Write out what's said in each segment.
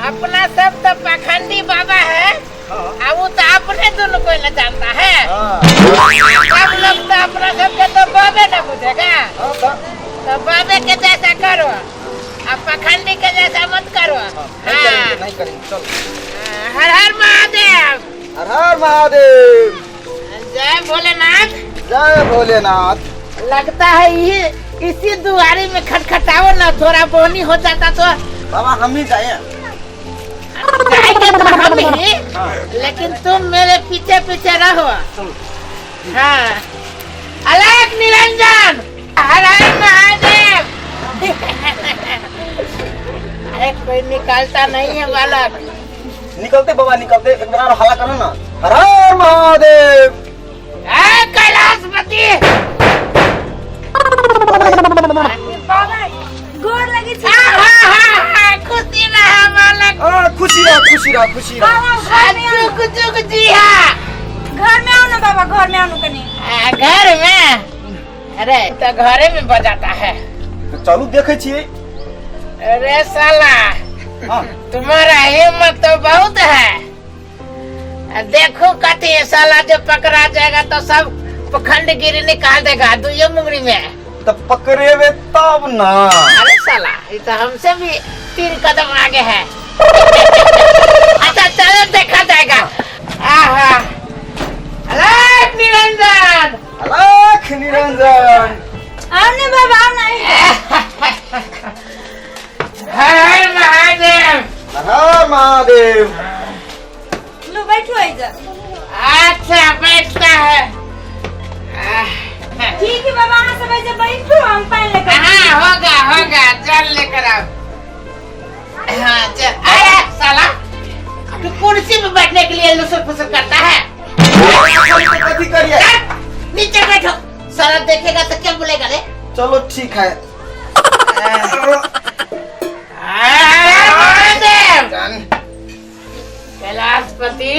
अपना सब तो पाखंडी बाबा है। अब वो तो अपने दोनों को न जानता है। सब लोग तो अपना सबके तो बाबे न बुझेगा। तो बाबे के जैसा करो, अब पाखंडी के जैसा मत करो। नहीं करेंगे चलो। हर हर महादेव। हर हर महादेव। जय भोलेनाथ। जय भोलेनाथ। लगता है ये इसी दुआरी में खटखटाओ ना, थोड़ा बोनी हो जाता तो। बाबा हम ही जाए। जाएंगे तो हम ही, लेकिन तुम मेरे पीछे पीछे रहो। हाँ, अलग निरंजन, हर हर महादेव। अरे कोई निकालता नहीं है बालक। निकलते बाबा निकलते, एक बार हल्ला करो ना। हर हर महादेव। कैलाशपति। गोर लगी छी। खुशी रहा बालक। खुशी रहा खुशी रहा खुशी रहा। जुग जुग जिया। घर में आओ ना बाबा, घर में आओ ना कनी। घर में? अरे तो घरे में बजाता है। तो चलू देखे छिए। अरे साला, तुम्हारा हिम्मत तो बहुत है। देखो कथी है साला, जो पकड़ा जाएगा तो सब पखंड गिरी निकाल देगा दुइये मुंगरी में। तो पकड़ेवे तब ना। अरे साला, ये तो हमसे भी 3 कदम आगे है। अच्छा चलो देखा जाएगा। आहा, अलग निरंजन। अलग निरंजन। आओ ना बाबा, आओ ना। हर हर महादेव। हर हर महादेव। लो बैठो इधर। अच्छा बैठता है। ठीक है बाबा, आप सब ऐसे बैठो, हम पानी लेकर। हाँ होगा, जल लेकर आओ। हाँ चल। अरे साला, तू कुर्सी में बैठने के लिए लुसर फुसर करता है। कथी करिए? नीचे बैठो, साला देखेगा तो क्या बोलेगा रे? चलो ठीक है। कैलाशपति।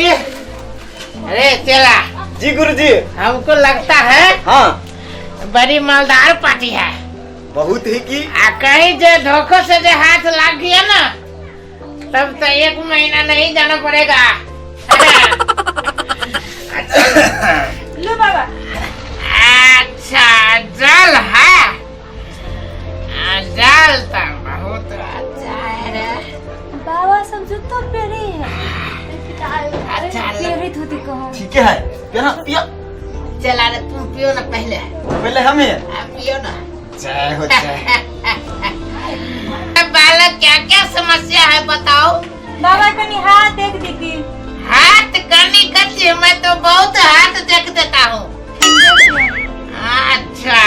अरे चला जी गुरुजी। हमको लगता है हाँ बड़ी मालदार पार्टी है। बहुत ही की। कहीं जो धोखों से जो हाथ लग गया ना, तब तो 1 महीना नहीं जाना पड़ेगा। लो बाबा। अच्छा जल है। जल तो बहुत अच्छा है रे। बाबा सब जूतो पहने हैं। अच्छा पेरित होती कहो। ठीक है पिया पिया। चला रे, तुम पियो ना पहले। पहले हमें आप पियो ना। जय हो जय। बालक क्या क्या समस्या है बताओ। बाबा कनी हाथ देख दीदी। हाथ करनी कच्ची, मैं तो बहुत हाथ देख देता हूँ। अच्छा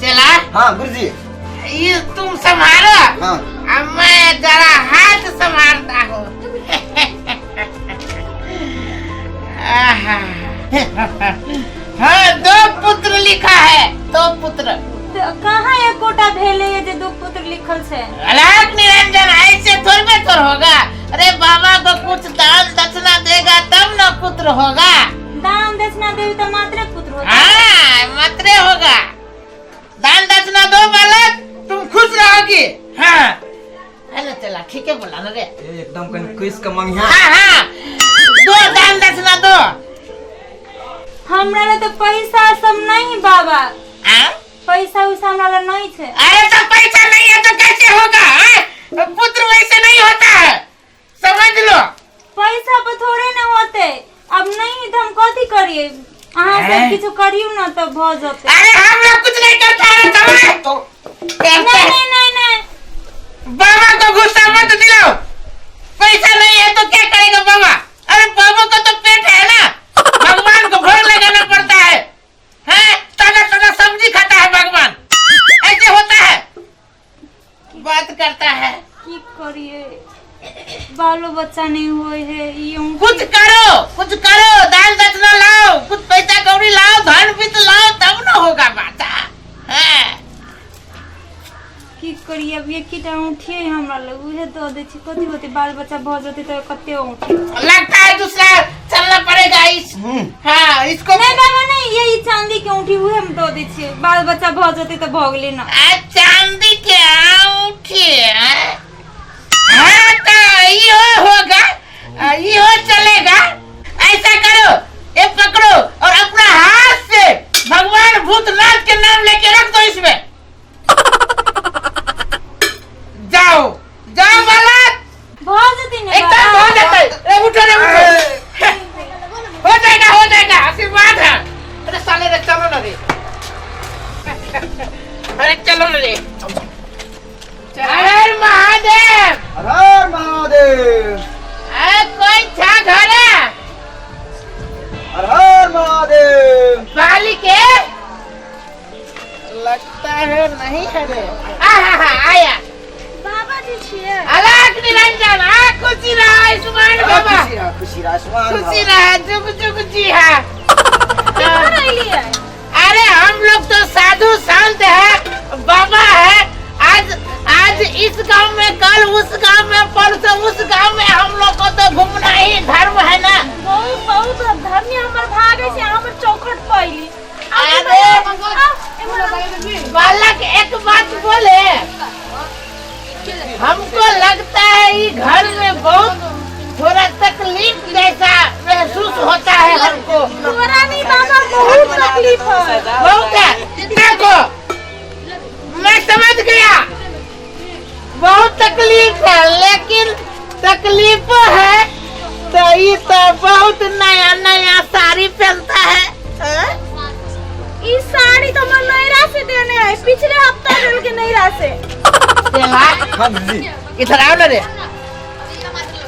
चला। हाँ गुरुजी। ये तुम संभालो। हाँ। अब मैं जरा हाथ संभालता हूँ। हाँ 2 पुत्र लिखा है, 2 पुत्र। कहाँ ये कोटा भेले ये जो 2 पुत्र लिखल से? अलग निरंजन, ऐसे थोड़े तो होगा। अरे बाबा को कुछ दान दक्षिणा देगा तब ना पुत्र होगा। दान दक्षिणा देवी तो मात्र पुत्र होता। हाँ मात्रे होगा। दान दक्षिणा दो बालक, तुम खुश रहोगी। हाँ हेलो चला, ठीक है बोला ना रे। एकदम कहीं किस का मंगिया। हाँ 2 दान दक्षिणा दो। हमरा तो पैसा सब नहीं बाबा। पैसा उसा हमरा नहीं थे। अरे तो पैसा नहीं है तो कैसे होगा? पुत्र वैसे नहीं होता है, समझ लो। पैसा पर थोड़े न होते। अब नहीं तो हम कथी करिए? अहाँ सब कुछ करियो ना तो भ जते। अरे हम लोग कुछ नहीं करता है नहीं। बाबा को गुस्सा मत दिलाओ। पैसा नहीं है तो क्या करेगा बाबा? अरे बाबा का तो पेट है ना, भगवान को भोग लगाना पड़ता है। ताजा सब्जी खाता है भगवान, ऐसे होता है। बात करता है। की करिए? बालो बच्चा नहीं हुए है। कुछ करो, दान दक्षिणा लाओ, कुछ पैसा कौड़ी लाओ, धन बीत लाओ, तब न होगा बात। की करिए? अब एक ही टाइम उठिए हमरा लग उहे दो दे छी। कथी होते बाल बच्चा भ जते तो कते उठे। लगता है दूसरा चलना पड़ेगा इस। हाँ इसको नहीं बाबा नहीं, यही चांदी के उठी उहे हम दो दे छी। बाल बच्चा भ जते तो भ गेले ना। चांदी के अंगूठी। हाँ तो होती नहीं एकदम हो जाता है। ए उठो रे उठो, हो जाएगा आशीर्वाद है। अरे साले रे चलो ना रे, अरे चलो ना रे। हर महादेव, हर हर महादेव, कोई था घर है? हर हर महादेव। बाली के लगता है नहीं है रे। आया बाबा जी छिए। अलग निरंजन, खुशी रहा आयुष्मान बाबा, खुशी रहा आयुष्मान खुशी भव। रहा, जुग जुग जी है। किधर रही है? अरे हम लोग तो साधु संत है, बाबा है। आज इस गांव में, कल उस गांव में, परसों उस गांव में। हम लोग को तो घूमना ही धर्म है ना। बहुत धर्मी हमर भागे से हमर चौखट पइली। अरे बालक एक बात बोले, हमको लगता है ये घर में बहुत थोड़ा तकलीफ जैसा महसूस होता है हमको। तोरा नहीं बाबा, बहुत तकलीफ है। बहुत है, देखो मैं समझ गया, बहुत तकलीफ है, लेकिन तकलीफ है तो ये तो बहुत नया नया साड़ी पहनता है। इस साड़ी तो मैं नैरा से देने है, पिछले हफ्ता दिल के नैरा से। हाँ जी। इधर आओ ना रे,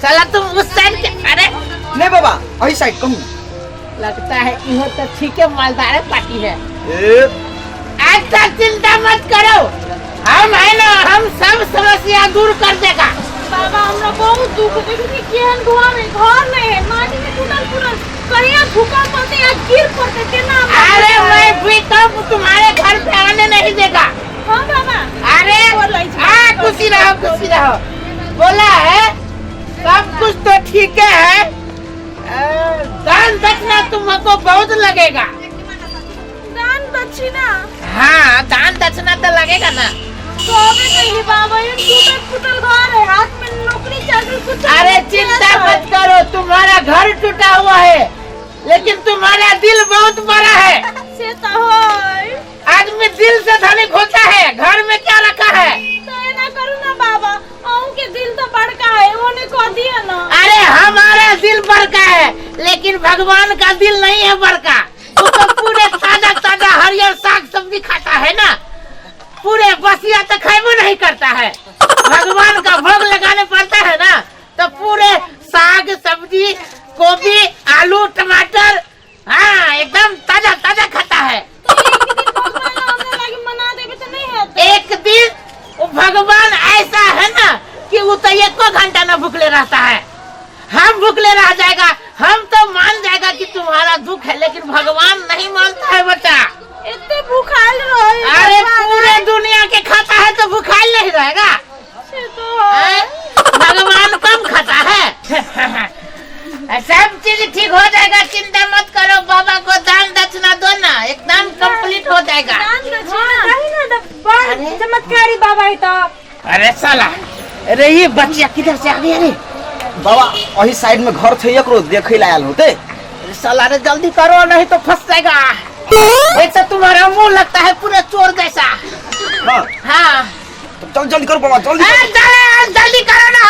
साला तुम उस साइड के। अरे नहीं बाबा, वही साइड कहूँ। लगता है यह तो ठीक है, मालदार पार्टी है। ए, अच्छा चिंता मत करो, हम है ना, हम सब समस्या दूर कर देगा। बाबा हमरा बहुत दुख है, देखिए केहन घर में है, माटी में टूटल कहीं भूकंप पड़ते या गिर पड़ते केना। अरे मैं भी कब तुम्हारे घर पे आने नहीं देगा। हाँ बाबा। अरे खुशी रहो, खुशी रहो। बोला है सब कुछ तो ठीक है। दान दक्षिणा तुमको बहुत लगेगा। दान दक्षिणा? हाँ दान दक्षिणा तो लगेगा ना। तो अबे नहीं बाबा, ये टूटल घर है, हाथ में नौकरी चाकरी कुछ। अरे चिंता मत करो, तुम्हारा घर टूटा हुआ है, लेकिन तुम्हारा दिल बहुत बड़ा है। से तो होय। आदमी दिल से धनिक होता है, घर में क्या रखा है? तो ये ना करो ना बाबा, आऊं के दिल तो बड़का है, वो ने कह दिया ना। अरे हमारा दिल बड़का है, लेकिन भगवान का दिल नहीं है बड़का। वो तो पूरे ताजा ताजा हरियर साग सब्जी खाता है ना, पूरे बसिया तो खाइबो नहीं करता है। भगवान का भोग लगाने पड़ता है ना, तो पूरे साग सब्जी, गोभी, आलू, टमाटर, हाँ एकदम ताजा ताजा खाता है। मना देवे तो नहीं है। एक दिन वो भगवान ऐसा है ना कि वो तो एको घंटा न भूखले रहता है। हम भूखले रह जाएगा, हम तो मान जाएगा कि तुम्हारा दुख है, लेकिन भगवान नहीं मानता है बच्चा। इतने भूखाल रहे। अरे पूरे दुनिया के खाता है तो भूखाल नहीं रहेगा। भगवान कम खाता है। सब चीज ठीक हो जाएगा, चिंता मत करो। बाबा को दान दक्षिणा दो ना, एकदम कंप्लीट हो जाएगा। दान दक्षिणा बड़ चमत्कारी बाबा है तो। अरे साला, अरे ये बच्चिया किधर से आ गई? अरे बाबा वही साइड में घर थे, एकरो देखे लायल होते। साला रे जल्दी करो, नहीं तो फंस जाएगा। ऐसा तुम्हारा मुंह लगता है पूरा चोर जैसा। हाँ हाँ तो चल जल्दी करो बाबा, जल्दी जल्दी करो ना,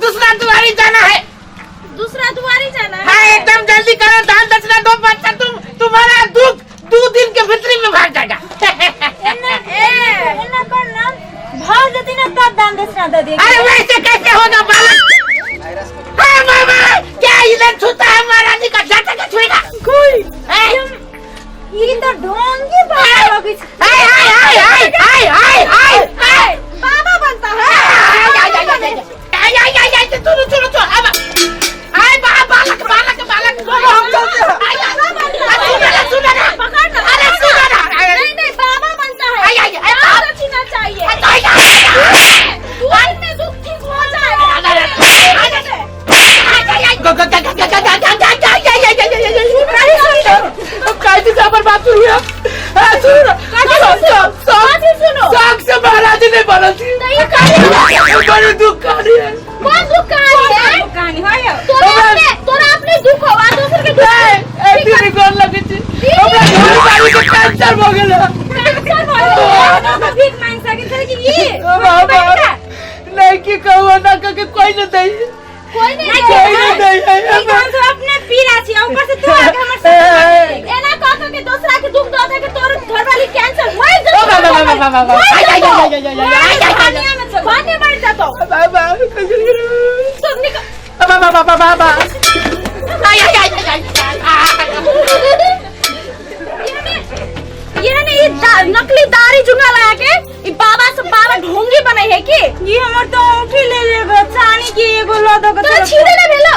दूसरा दुआरी जाना है। दूसरा दुआरी जाना है? हाँ एकदम जल्दी करो, दान दक्षिणा दो बच्चा, तुम्हारा दुख 2 दिन के भीतर में भाग जाएगा। इन्ना करना भाग देती ना तब दान दक्षिणा दे देगी। अरे वैसे कैसे होगा बालक? हाँ बाबा, क्या इधर छूता है महारानी का जाता का छुएगा कोई? ये तो ढोंगी बाबा लगी। बाबा बनता है। सुनो बालक बालक बालक सुनो ना, पकड़ना। अरे सुनो ना, नहीं बाबा बनता है। दक्षिणा चाहिए। दुआर में दुख ठीक हो महाराज ने बोला थी बड़ी दुख कहानी है। कौन दुख कहानी है? तोरा अपने दुख होवा, दूसरे के दुख तेरी गोर लगी थी, हमरा घर वाली को कैंसर हो गेल। कैंसर हो गेल? भीख मांग सके थे कि ये बाबा नहीं की कहू ना, के कोई न दई कोई नहीं नहीं हम सब अपने पीरा छी ऊपर से तू आके हमर साथ एना कह के दूसरा के दुख दे के तोर घरवाली कैंसर होई जा पानी मर जातो बाबा सब निकल बाबा ये ने नकली दाढ़ी जुंगा लगा के ई बाबा से बाबा ढोंगी बनाई है की ये हमर तो औठी ले लेबे चानी की एगो ल दो के तो छीड़े ना भेलो